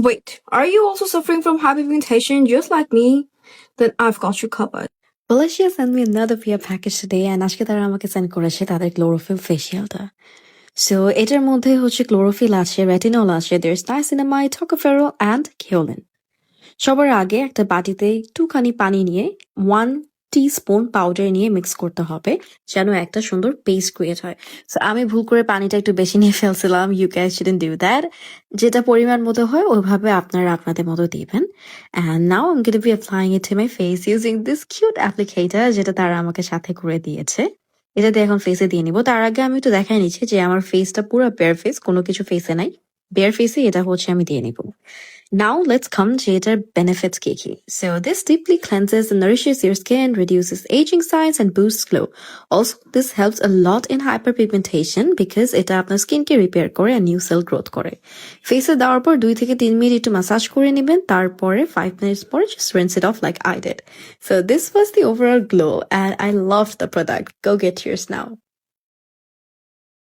Wait, are you also suffering from hyperpigmentation just like me? Then I've got you covered. Malaysia sent me another PR package today and আজকে তারা আমাকে send করেছে তাদের chlorophyll ফেশিয়ালটা। So এটার মধ্যে হচ্ছে chlorophyll আছে, রেটিনল আছে, there's niacinamide, tocopherol and kaolin। সবার আগে একটা বাটিতে একটুখানি পানি নিয়ে 1 টিস্পুন পাউডার নিয়ে মিক্স করতে হবে যেন একটা সুন্দর পেস্ট ক্রিয়েট হয়। সো আমি ভুল করে পানিটা একটু বেশি নিয়ে ফেলছিলাম, you guys shouldn't do that. যেটা পরিমাণ মতো হয় ওইভাবে আপনারা আপনাদের মতো দিবেন। And now I am gonna be applying it to my face using this cute applicator যেটা তারা আমাকে সাথে করে দিয়েছে। এটা দিয়ে এখন ফেসে দিয়ে নিব। তার আগে আমি একটু দেখাই নিচ্ছি যে আমার ফেসটা পুরো বেয়ার ফেস, কোনো কিছু ফেসে নাই, বেয়ার ফেসে এটা হচ্ছে আমি দিয়ে নিব। Now let's come to its benefits kiki. So this deeply cleanses and nourishes your skin, reduces aging signs and boosts glow. Also, this helps a lot in hyperpigmentation because এটা আপনার স্কিনকে রিপেয়ার করে and new cell growth করে। ফেসে দেওয়ার পর 2 থেকে 3 minute একটু মাসাজ করে নেবেন, তারপরে 5 minutes পরে just rinse it off like I did. So this was the overall glow and I loved the product. Go get yours now.